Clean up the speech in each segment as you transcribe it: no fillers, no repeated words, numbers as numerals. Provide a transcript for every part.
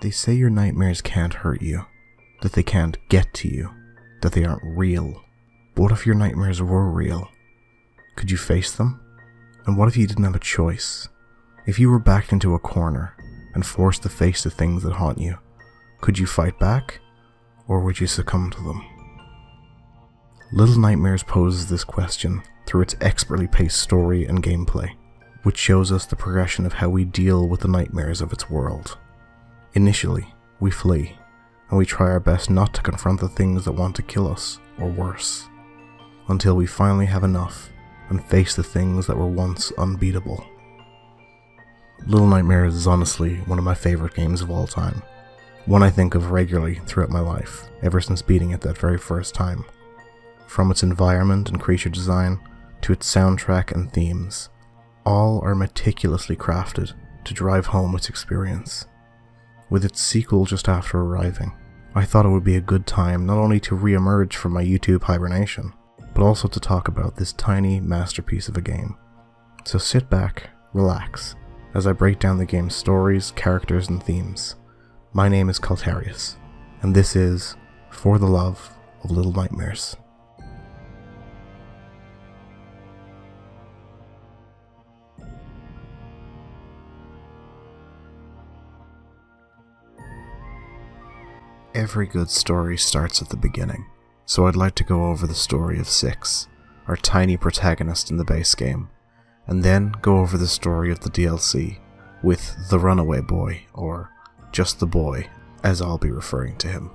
They say your nightmares can't hurt you, that they can't get to you, that they aren't real. But what if your nightmares were real? Could you face them? And what if you didn't have a choice? If you were backed into a corner and forced to face the things that haunt you, could you fight back? Or would you succumb to them? Little Nightmares poses this question through its expertly paced story and gameplay, which shows us the progression of how we deal with the nightmares of its world. Initially, we flee, and we try our best not to confront the things that want to kill us, or worse, until we finally have enough and face the things that were once unbeatable. Little Nightmares is honestly one of my favorite games of all time, one I think of regularly throughout my life, ever since beating it that very first time. From its environment and creature design, to its soundtrack and themes, all are meticulously crafted to drive home its experience. With its sequel just after arriving, I thought it would be a good time not only to re-emerge from my YouTube hibernation, but also to talk about this tiny masterpiece of a game. So sit back, relax, as I break down the game's stories, characters, and themes. My name is Tarsier, and this is For the Love of Little Nightmares. Every good story starts at the beginning, so I'd like to go over the story of Six, our tiny protagonist in the base game, and then go over the story of the DLC with the Runaway Boy, or just the boy, as I'll be referring to him.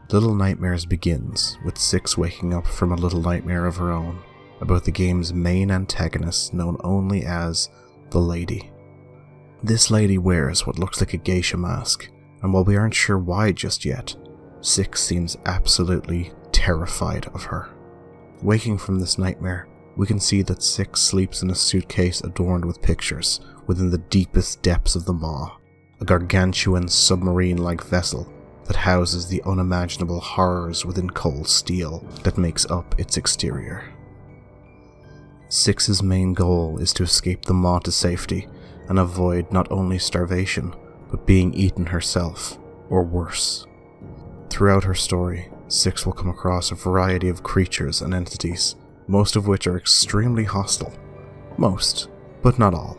Little Nightmares begins with Six waking up from a little nightmare of her own about the game's main antagonist known only as the Lady. This lady wears what looks like a geisha mask, and while we aren't sure why just yet, Six seems absolutely terrified of her. Waking from this nightmare, we can see that Six sleeps in a suitcase adorned with pictures within the deepest depths of the maw, a gargantuan submarine-like vessel that houses the unimaginable horrors within cold steel that makes up its exterior. Six's main goal is to escape the maw to safety and avoid not only starvation, but being eaten herself, or worse. Throughout her story, Six will come across a variety of creatures and entities, most of which are extremely hostile. Most, but not all.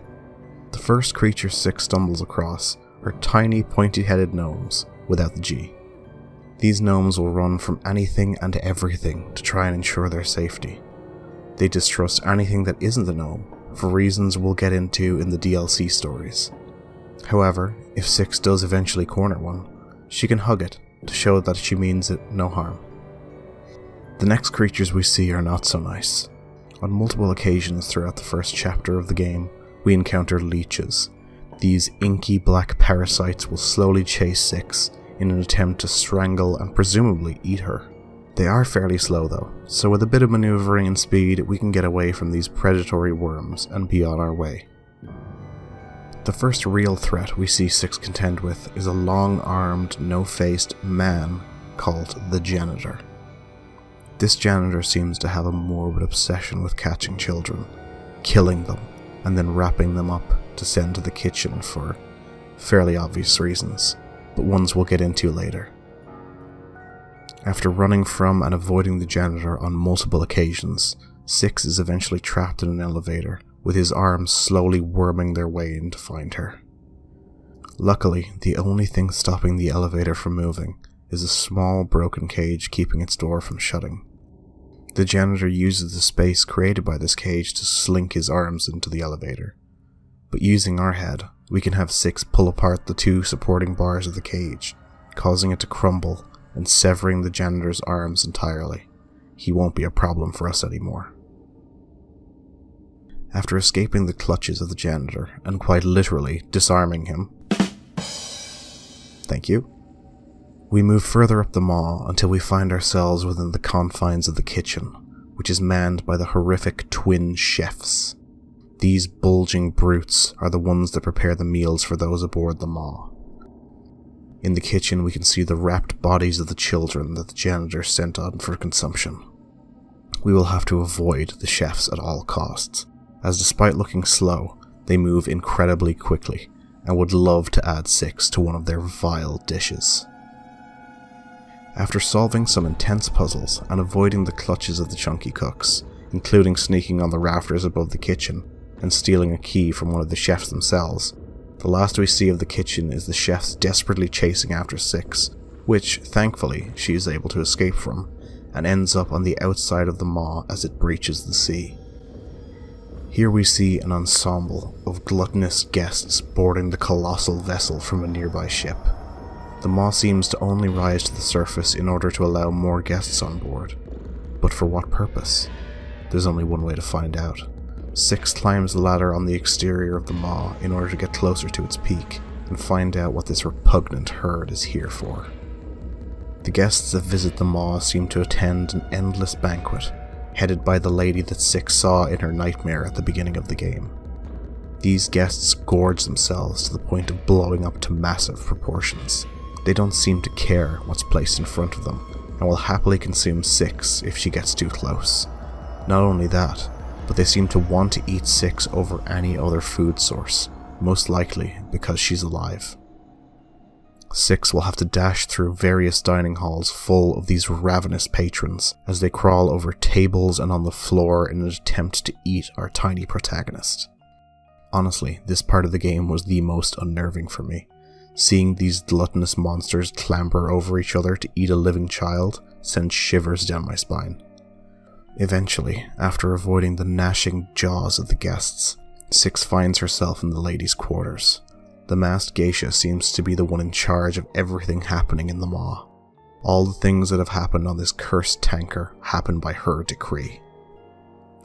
The first creature Six stumbles across are tiny pointy-headed gnomes, without the G. These gnomes will run from anything and everything to try and ensure their safety. They distrust anything that isn't a gnome, for reasons we'll get into in the DLC stories. However, if Six does eventually corner one, she can hug it to show that she means it no harm. The next creatures we see are not so nice. On multiple occasions throughout the first chapter of the game, we encounter leeches. These inky black parasites will slowly chase Six in an attempt to strangle and presumably eat her. They are fairly slow though, so with a bit of maneuvering and speed we can get away from these predatory worms and be on our way. The first real threat we see Six contend with is a long-armed, no-faced man called the Janitor. This janitor seems to have a morbid obsession with catching children, killing them, and then wrapping them up to send to the kitchen for fairly obvious reasons, but ones we'll get into later. After running from and avoiding the janitor on multiple occasions, Six is eventually trapped in an elevator, with his arms slowly worming their way in to find her. Luckily, the only thing stopping the elevator from moving is a small broken cage keeping its door from shutting. The janitor uses the space created by this cage to slink his arms into the elevator, but using our head, we can have Six pull apart the two supporting bars of the cage, causing it to crumble and severing the janitor's arms entirely. He won't be a problem for us anymore. After escaping the clutches of the janitor, and quite literally disarming him, thank you, we move further up the maw until we find ourselves within the confines of the kitchen, which is manned by the horrific twin chefs. These bulging brutes are the ones that prepare the meals for those aboard the maw. In the kitchen we can see the wrapped bodies of the children that the janitor sent on for consumption. We will have to avoid the chefs at all costs, as despite looking slow, they move incredibly quickly, and would love to add Six to one of their vile dishes. After solving some intense puzzles and avoiding the clutches of the chunky cooks, including sneaking on the rafters above the kitchen and stealing a key from one of the chefs themselves, the last we see of the kitchen is the chefs desperately chasing after Six, which, thankfully, she is able to escape from, and ends up on the outside of the maw as it breaches the sea. Here we see an ensemble of gluttonous guests boarding the colossal vessel from a nearby ship. The maw seems to only rise to the surface in order to allow more guests on board. But for what purpose? There's only one way to find out. Six climbs the ladder on the exterior of the maw in order to get closer to its peak and find out what this repugnant herd is here for. The guests that visit the maw seem to attend an endless banquet, headed by the lady that Six saw in her nightmare at the beginning of the game. These guests gorge themselves to the point of blowing up to massive proportions. They don't seem to care what's placed in front of them, and will happily consume Six if she gets too close. Not only that, but they seem to want to eat Six over any other food source, most likely because she's alive. Six will have to dash through various dining halls full of these ravenous patrons as they crawl over tables and on the floor in an attempt to eat our tiny protagonist. Honestly, this part of the game was the most unnerving for me. Seeing these gluttonous monsters clamber over each other to eat a living child sends shivers down my spine. Eventually, after avoiding the gnashing jaws of the guests, Six finds herself in the ladies' quarters. The masked geisha seems to be the one in charge of everything happening in the maw. All the things that have happened on this cursed tanker happen by her decree.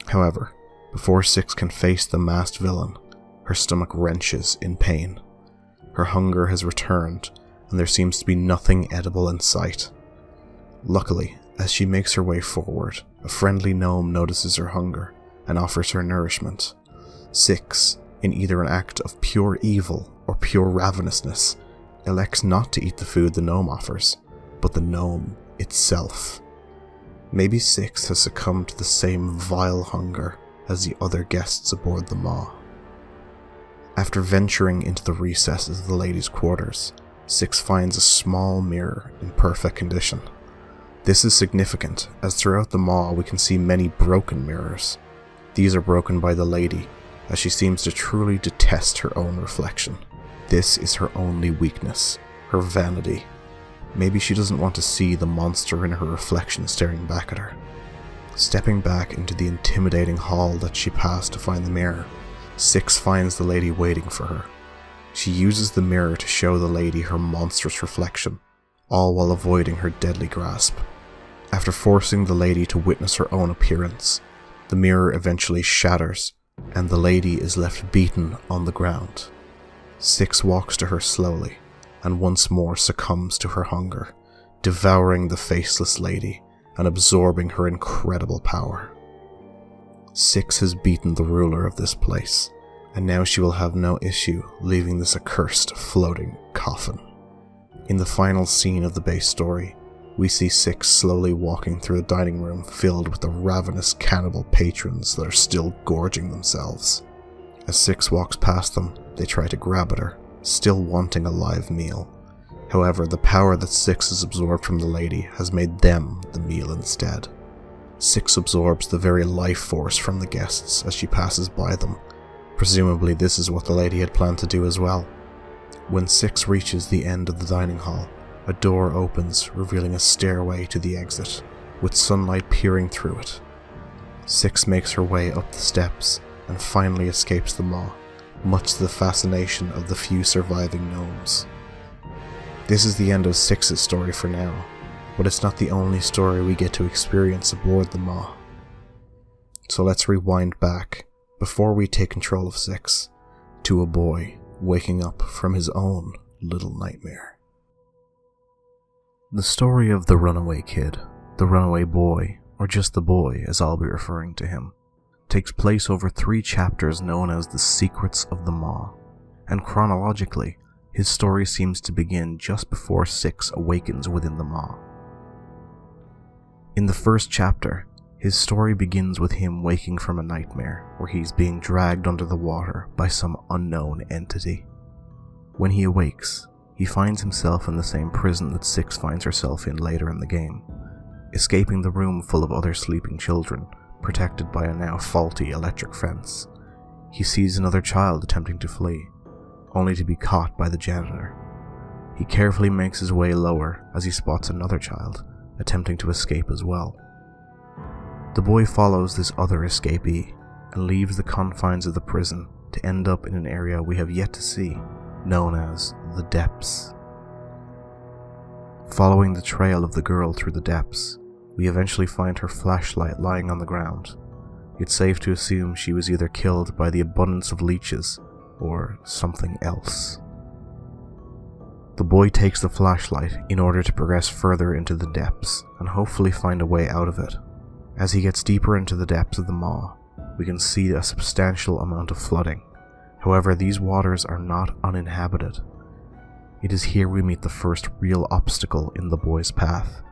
However, before Six can face the masked villain, her stomach wrenches in pain. Her hunger has returned, and there seems to be nothing edible in sight. Luckily, as she makes her way forward, a friendly gnome notices her hunger and offers her nourishment. Six, in either an act of pure evil or pure ravenousness, elects not to eat the food the gnome offers, but the gnome itself. Maybe Six has succumbed to the same vile hunger as the other guests aboard the maw. After venturing into the recesses of the ladies' quarters, Six finds a small mirror in perfect condition. This is significant, as throughout the maw we can see many broken mirrors. These are broken by the lady, as she seems to truly detest her own reflection. This is her only weakness, her vanity. Maybe she doesn't want to see the monster in her reflection staring back at her. Stepping back into the intimidating hall that she passed to find the mirror, Six finds the lady waiting for her. She uses the mirror to show the lady her monstrous reflection, all while avoiding her deadly grasp. After forcing the lady to witness her own appearance, the mirror eventually shatters, and the lady is left beaten on the ground. Six walks to her slowly, and once more succumbs to her hunger, devouring the faceless lady and absorbing her incredible power. Six has beaten the ruler of this place, and now she will have no issue leaving this accursed floating coffin. In the final scene of the base story, we see Six slowly walking through the dining room filled with the ravenous cannibal patrons that are still gorging themselves. As Six walks past them, they try to grab at her, still wanting a live meal. However, the power that Six has absorbed from the lady has made them the meal instead. Six absorbs the very life force from the guests as she passes by them. Presumably this is what the lady had planned to do as well. When Six reaches the end of the dining hall, a door opens, revealing a stairway to the exit, with sunlight peering through it. Six makes her way up the steps and finally escapes the maw, much to the fascination of the few surviving gnomes. This is the end of Six's story for now, but it's not the only story we get to experience aboard the maw. So let's rewind back, before we take control of Six, to a boy waking up from his own little nightmare. The story of the runaway kid, the runaway boy, or just the boy as I'll be referring to him, takes place over 3 chapters known as The Secrets of the Maw, and chronologically, his story seems to begin just before Six awakens within the maw. In the first chapter, his story begins with him waking from a nightmare where he's being dragged under the water by some unknown entity. When he awakes, he finds himself in the same prison that Six finds herself in later in the game, escaping the room full of other sleeping children, protected by a now faulty electric fence. He sees another child attempting to flee, only to be caught by the janitor. He carefully makes his way lower as he spots another child, attempting to escape as well. The boy follows this other escapee, and leaves the confines of the prison to end up in an area we have yet to see, known as the Depths. Following the trail of the girl through the depths, we eventually find her flashlight lying on the ground. It's safe to assume she was either killed by the abundance of leeches or something else. The boy takes the flashlight in order to progress further into the depths and hopefully find a way out of it. As he gets deeper into the depths of the maw, we can see a substantial amount of flooding. However, these waters are not uninhabited. It is here we meet the first real obstacle in the boy's path,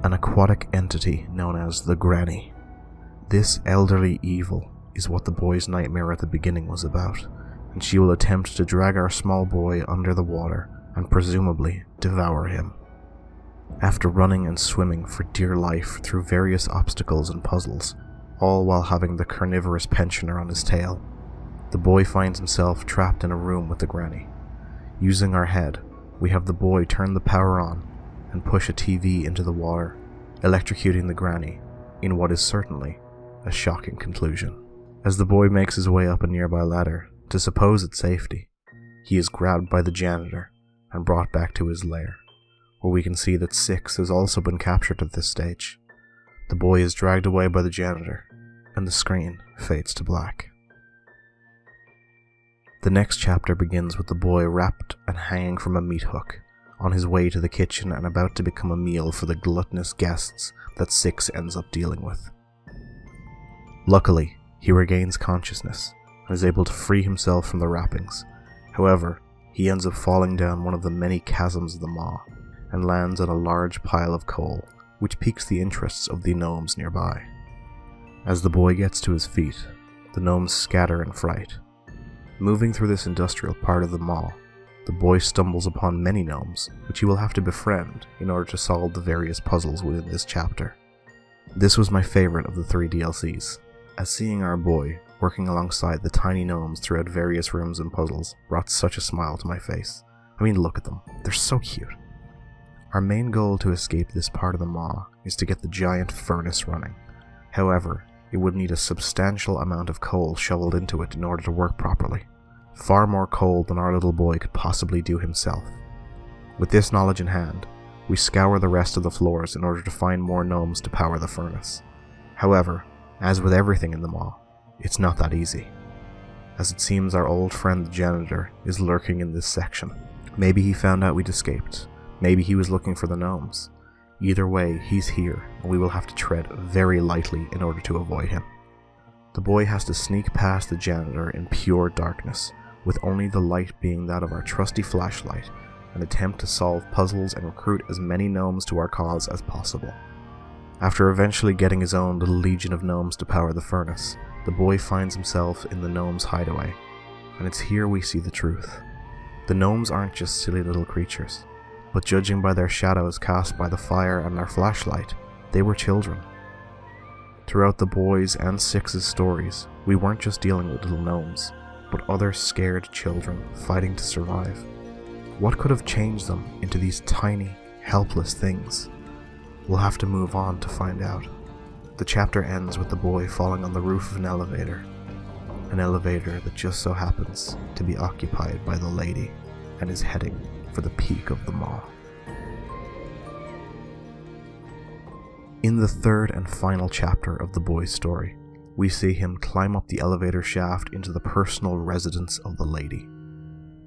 an aquatic entity known as the Granny. This elderly evil is what the boy's nightmare at the beginning was about, and she will attempt to drag our small boy under the water and presumably devour him. After running and swimming for dear life through various obstacles and puzzles, all while having the carnivorous pensioner on his tail, the boy finds himself trapped in a room with the Granny. Using our head, we have the boy turn the power on and push a TV into the water, electrocuting the Granny in what is certainly a shocking conclusion. As the boy makes his way up a nearby ladder to supposed safety, he is grabbed by the janitor and brought back to his lair, where we can see that Six has also been captured at this stage. The boy is dragged away by the janitor, and the screen fades to black. The next chapter begins with the boy wrapped and hanging from a meat hook, on his way to the kitchen and about to become a meal for the gluttonous guests that Six ends up dealing with. Luckily, he regains consciousness and is able to free himself from the wrappings. However, he ends up falling down one of the many chasms of the maw and lands on a large pile of coal, which piques the interests of the gnomes nearby. As the boy gets to his feet, the gnomes scatter in fright. Moving through this industrial part of the maw, the boy stumbles upon many gnomes, which he will have to befriend in order to solve the various puzzles within this chapter. This was my favorite of the 3 DLCs, as seeing our boy working alongside the tiny gnomes throughout various rooms and puzzles brought such a smile to my face. I mean, look at them, they're so cute. Our main goal to escape this part of the maw is to get the giant furnace running. However, it would need a substantial amount of coal shoveled into it in order to work properly. Far more coal than our little boy could possibly do himself. With this knowledge in hand, we scour the rest of the floors in order to find more gnomes to power the furnace. However, as with everything in the maw, it's not that easy, as it seems our old friend the janitor is lurking in this section. Maybe he found out we'd escaped, maybe he was looking for the gnomes. Either way, he's here, and we will have to tread very lightly in order to avoid him. The boy has to sneak past the janitor in pure darkness, with only the light being that of our trusty flashlight, and attempt to solve puzzles and recruit as many gnomes to our cause as possible. After eventually getting his own little legion of gnomes to power the furnace, the boy finds himself in the gnomes' hideaway, and it's here we see the truth. The gnomes aren't just silly little creatures, but judging by their shadows cast by the fire and their flashlight, they were children. Throughout the boys' and Six's stories, we weren't just dealing with little gnomes, but other scared children fighting to survive. What could have changed them into these tiny, helpless things? We'll have to move on to find out. The chapter ends with the boy falling on the roof of an elevator that just so happens to be occupied by the lady and is heading for the peak of the maw. In the third and final chapter of the boy's story, we see him climb up the elevator shaft into the personal residence of the lady.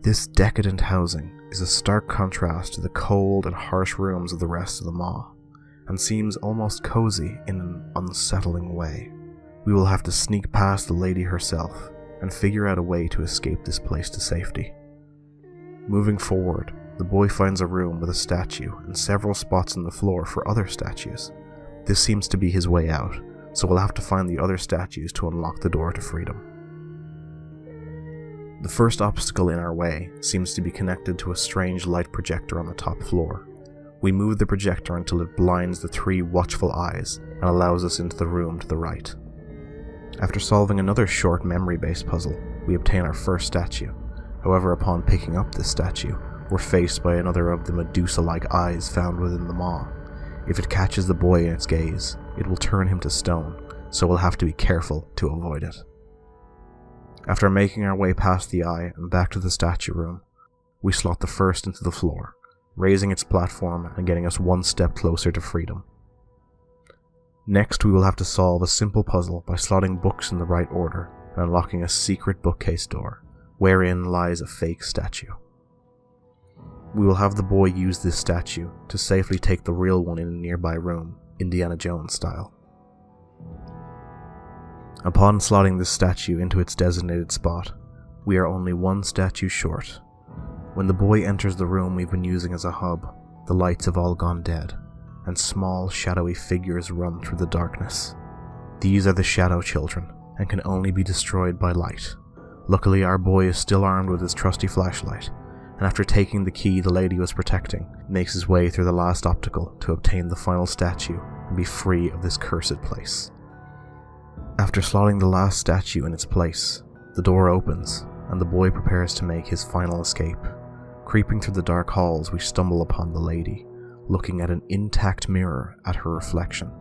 This decadent housing is a stark contrast to the cold and harsh rooms of the rest of the maw, and seems almost cozy in an unsettling way. We will have to sneak past the lady herself and figure out a way to escape this place to safety. Moving forward, the boy finds a room with a statue and several spots on the floor for other statues. This seems to be his way out, so we'll have to find the other statues to unlock the door to freedom. The first obstacle in our way seems to be connected to a strange light projector on the top floor. We move the projector until it blinds the 3 watchful eyes and allows us into the room to the right. After solving another short memory-based puzzle, we obtain our first statue. However, upon picking up this statue, we're faced by another of the Medusa-like eyes found within the maw. If it catches the boy in its gaze, it will turn him to stone, so we'll have to be careful to avoid it. After making our way past the eye and back to the statue room, we slot the first into the floor, raising its platform and getting us 1 step closer to freedom. Next, we will have to solve a simple puzzle by slotting books in the right order and unlocking a secret bookcase door, wherein lies a fake statue. We will have the boy use this statue to safely take the real one in a nearby room, Indiana Jones style. Upon slotting this statue into its designated spot, we are only 1 statue short. When the boy enters the room we've been using as a hub, the lights have all gone dead, and small shadowy figures run through the darkness. These are the Shadow Children, and can only be destroyed by light. Luckily, our boy is still armed with his trusty flashlight, and after taking the key the lady was protecting, makes his way through the last obstacle to obtain the final statue and be free of this cursed place. After slotting the last statue in its place, the door opens, and the boy prepares to make his final escape. Creeping through the dark halls, we stumble upon the lady, looking at an intact mirror at her reflection.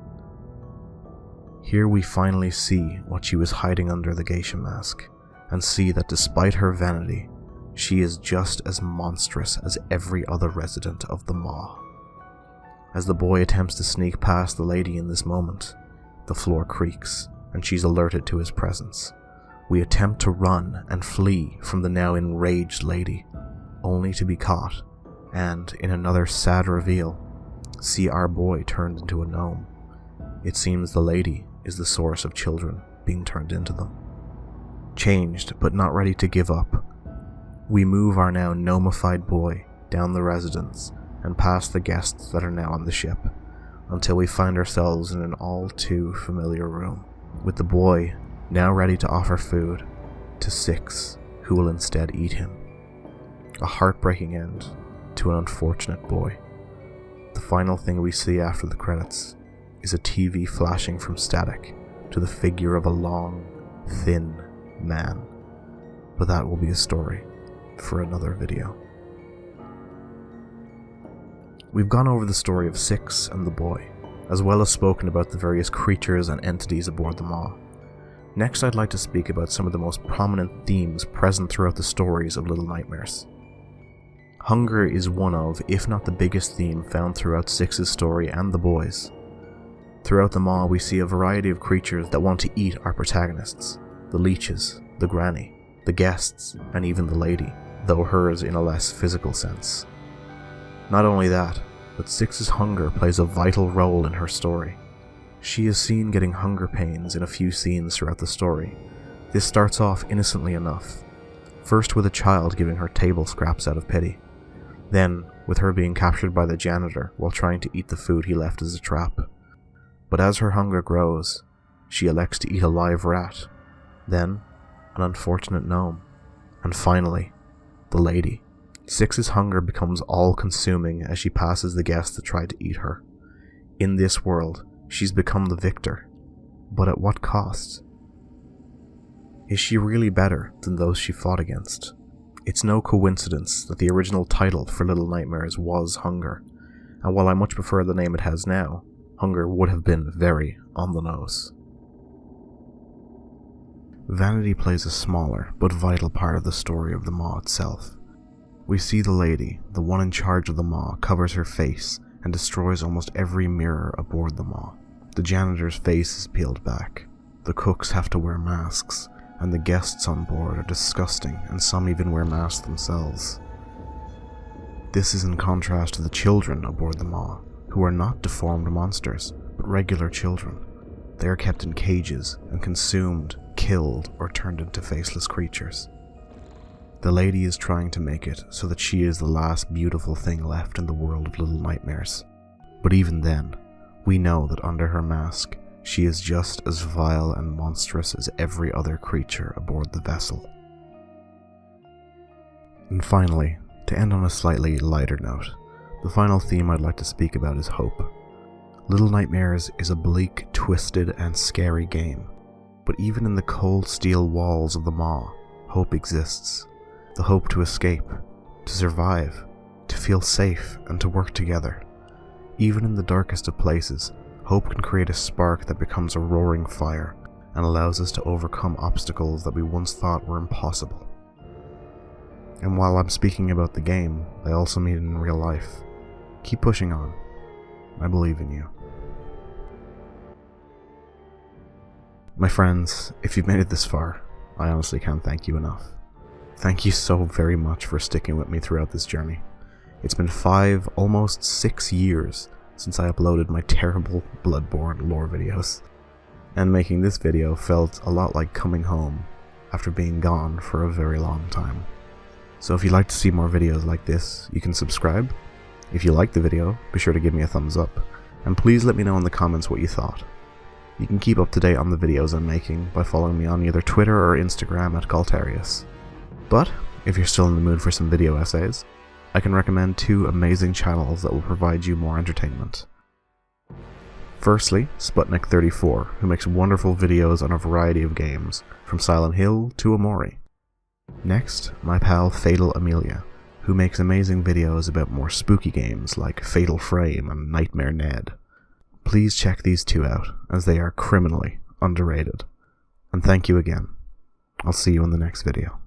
Here we finally see what she was hiding under the geisha mask, and see that despite her vanity, she is just as monstrous as every other resident of the maw. As the boy attempts to sneak past the lady in this moment, the floor creaks, and she's alerted to his presence. We attempt to run and flee from the now enraged lady, only to be caught, and, in another sad reveal, see our boy turned into a gnome. It seems the lady is the source of children being turned into them. Changed, but not ready to give up, we move our now gnomified boy down the residence and past the guests that are now on the ship, until we find ourselves in an all too familiar room, with the boy now ready to offer food to 6 who will instead eat him. A heartbreaking end to an unfortunate boy. The final thing we see after the credits is a TV flashing from static to the figure of a long, thin man. But that will be a story for another video. We've gone over the story of 6 and the boy, as well as spoken about the various creatures and entities aboard the maw. Next, I'd like to speak about some of the most prominent themes present throughout the stories of Little Nightmares. Hunger is one of, if not the biggest theme found throughout 6's story and the boys. Throughout the maw, we see a variety of creatures that want to eat our protagonists: the leeches, the granny, the guests, and even the lady, though hers in a less physical sense. Not only that, but 6's hunger plays a vital role in her story. She is seen getting hunger pains in a few scenes throughout the story. This starts off innocently enough, first with a child giving her table scraps out of pity, then with her being captured by the janitor while trying to eat the food he left as a trap. But as her hunger grows, she elects to eat a live rat, then an unfortunate gnome, and finally, the lady. 6's hunger becomes all-consuming as she passes the guests that try to eat her. In this world, she's become the victor, but at what cost? Is she really better than those she fought against? It's no coincidence that the original title for Little Nightmares was Hunger, and while I much prefer the name it has now, Hunger would have been very on the nose. Vanity plays a smaller but vital part of the story of the maw itself. We see the lady, the one in charge of the maw, covers her face and destroys almost every mirror aboard the maw. The janitor's face is peeled back, the cooks have to wear masks, and the guests on board are disgusting, and some even wear masks themselves. This is in contrast to the children aboard the maw, who are not deformed monsters, but regular children. They are kept in cages and consumed, killed, or turned into faceless creatures. The lady is trying to make it so that she is the last beautiful thing left in the world of Little Nightmares. But even then, we know that under her mask, she is just as vile and monstrous as every other creature aboard the vessel. And finally, to end on a slightly lighter note, the final theme I'd like to speak about is hope. Little Nightmares is a bleak, twisted, and scary game, but even in the cold steel walls of the maw, hope exists. The hope to escape, to survive, to feel safe, and to work together. Even in the darkest of places, hope can create a spark that becomes a roaring fire and allows us to overcome obstacles that we once thought were impossible. And while I'm speaking about the game, I also mean it in real life. Keep pushing on. I believe in you. My friends, if you've made it this far, I honestly can't thank you enough. Thank you so very much for sticking with me throughout this journey. It's been 5, almost 6 years since I uploaded my terrible Bloodborne lore videos, and making this video felt a lot like coming home after being gone for a very long time. So if you'd like to see more videos like this, you can subscribe. If you liked the video, be sure to give me a thumbs up, and please let me know in the comments what you thought. You can keep up to date on the videos I'm making by following me on either Twitter or Instagram at Galtarius. But if you're still in the mood for some video essays, I can recommend 2 amazing channels that will provide you more entertainment. Firstly, Sputnik34, who makes wonderful videos on a variety of games, from Silent Hill to Amori. Next, my pal Fatal Amelia, who makes amazing videos about more spooky games like Fatal Frame and Nightmare Ned. Please check these 2 out, as they are criminally underrated. And thank you again. I'll see you in the next video.